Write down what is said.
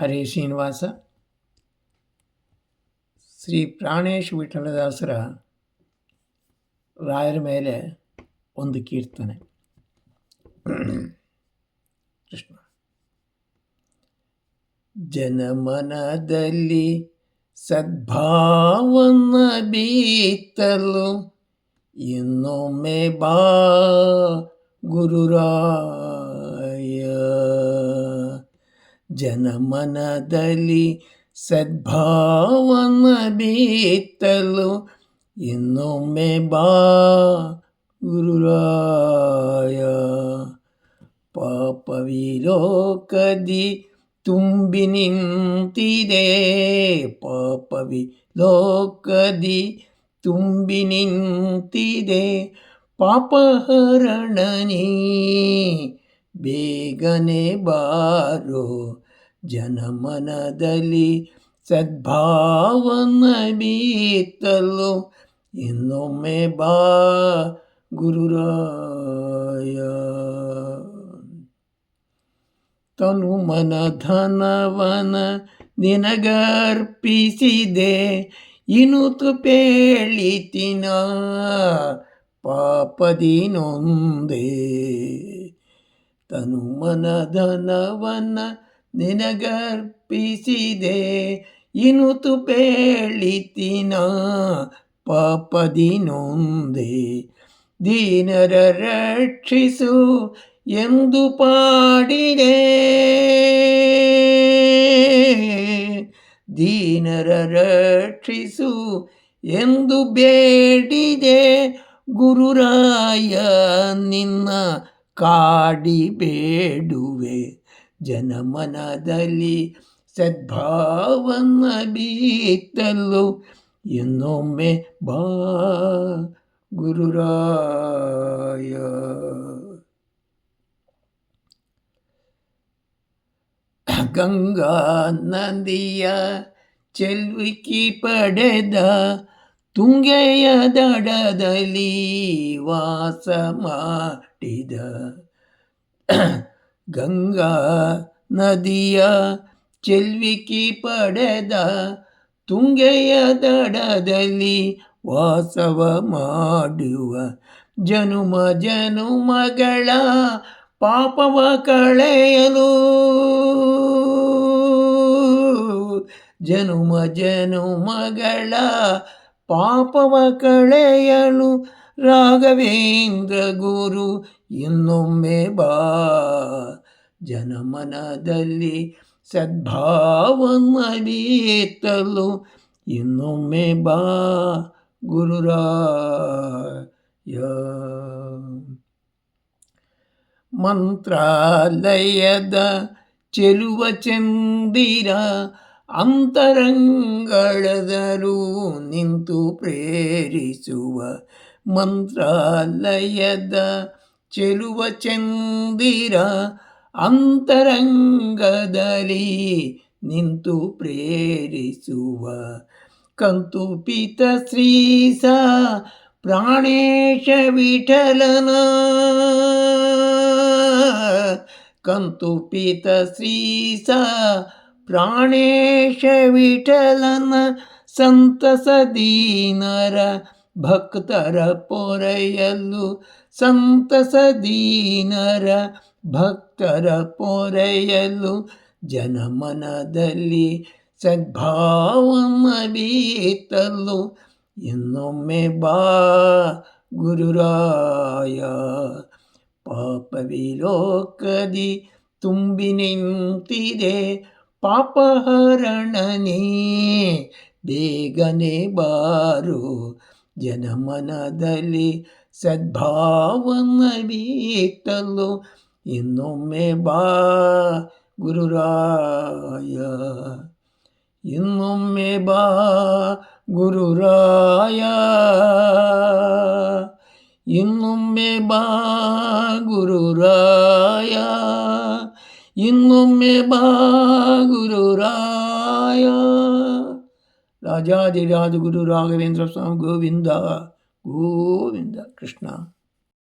ಹರೇ ಶ್ರೀನಿವಾಸ. ಶ್ರೀ ಪ್ರಾಣೇಶ್ ವಿಠಲದಾಸರ ರಾಯರ ಮೇಲೆ ಒಂದು ಕೀರ್ತನೆ. ಕೃಷ್ಣ. ಜನಮನದಲ್ಲಿ ಸದ್ಭಾವನ ಬೀತಲು ಇನ್ನೊಮ್ಮೆ ಬಾ ಗುರುರಾಯ. ಜನಮನದಲ್ಲಿ ಸದ್ಭಾವನ ಬೀತಲು ಇನ್ನೊಮ್ಮೆ ಬಾ ಗುರುರಾಯ. ಪಾಪವಿಲೋಕದಿ ತುಂಬಿ ನಿಂತಿದೆ, ಪಾಪವಿಲೋಕದಿ ತುಂಬಿ ನಿಂತಿದೆ, ಪಾಪಹರಣನಿ ಬೇಗನೆ ಬಾರೋ. ಜನಮನದಲ್ಲಿ ಸದ್ಭಾವನ ಬೀತಲು ಇನ್ನೊಮ್ಮೆ ಬಾ ಗುರುರಾಯ. ತನು ಮನ ಧನವನ ನಿನಗರ್ಪಿಸಿದೆ, ಇನುತು ಪೇಳಿತಿನ ಪಾಪದಿ ನೊಂದೆ. ತನು ಮನ ಧನವನ ನಿನಗರ್ಪಿಸಿದೆ, ಇನುತು ಪೇಳಿತಿನ ಪಾಪದಿ ನೊಂದೆ. ದೀನರ ರಕ್ಷಿಸು ಎಂದು ಪಾಡಿದೆ, ದೀನರ ರಕ್ಷಿಸು ಎಂದು ಬೇಡಿದೆ, ಗುರುರಾಯ ನಿನ್ನ ಕಾಡಿ ಬೇಡುವೆ. ಜನಮನದಲ್ಲಿ ಸದ್ಭಾವನ ಬೀತಲು ಇನ್ನೊಮ್ಮೆ ಬಾ ಗುರುರಾಯ. ಗಂಗಾ ನದಿಯ ಚೆಲ್ವಿಕಿ ಪಡೆದ ತುಂಗೆಯ ದಡದಲ್ಲಿ ವಾಸ ಮಾಡಿದ, ಗಂಗಾ ನದಿಯ ಚೆಲ್ವಿಕಿ ಪಡೆದ ತುಂಗೆಯ ದಡದಲ್ಲಿ ವಾಸವ ಮಾಡುವ, ಜನುಮ ಜನುಮಗಳ ಪಾಪವ ಕಳೆಯಲು, ಜನುಮ ಜನುಮಗಳ ಪಾಪವ ಕಳೆಯಲು, ರಾಘವೇಂದ್ರ ಗುರು ಇನ್ನೊಮ್ಮೆ ಬಾ. ಜನಮನದಲ್ಲಿ ಸದ್ಭಾವನ ಬೀತಲು ಇನ್ನೊಮ್ಮೆ ಬಾ ಗುರುರಾಯ. ಮಂತ್ರಾಲಯದ ಚೆಲುವ ಚಂದಿರ ಅಂತರಂಗಳದರೂ ನಿಂತು ಪ್ರೇರಿಸುವ, ಮಂತ್ರಾಲಯದ ಚೆಲುವ ಚಂದಿರ ಅಂತರಂಗದಲ್ಲಿ ನಿಂತು ಪ್ರೇರಿಸುವ, ಕಂತುಪಿತ ಶ್ರೀಸ ಪ್ರಾಣೇಶ ವಿಠಲನ, ಕಂತುಪಿತ ಶ್ರೀಸ ಪ್ರಾಣೇಶ ವಿಠಲನ ಸಂತಸ ದೀನರ ಭಕ್ತರ ಪೊರೆಯಲು, ಸಂತಸ ದೀನರ ಭಕ್ತರ ಪೊರೆಯಲು, ಜನಮನದಲ್ಲಿ ಸದ್ಭಾವನ ಬೀತಲು ಇನ್ನೊಮ್ಮೆ ಬಾ ಗುರುರಾಯ. ಪಾಪವಿಲೋಕದಿ ತುಂಬಿ ನಿಂತಿದೆ, ಪಾಪಹರಣನಿ ಬೇಗನೆ ಬಾರೋ. ಜನಮನದಲ್ಲಿ ಸದ್ಭಾವನ ಬೀತಲು ಇನ್ನೊಮ್ಮೆ ಬಾ ಗುರುರಾಯ. ಇನ್ನೊಮ್ಮೆ ಬಾ ಗುರುರಾಯ, ಇನ್ನೊಮ್ಮೆ ಬಾ ಗುರುರಾಯ, ಇನ್ನೊಮ್ಮೆ ಬಾ ಗುರುರಾಯ. ರಾಜಾಧಿರಾಜ ಗುರು ರಾಘವೇಂದ್ರ ಸ್ವಾಮಿ ಗೋವಿಂದ ಗೋವಿಂದ. ಕೃಷ್ಣ.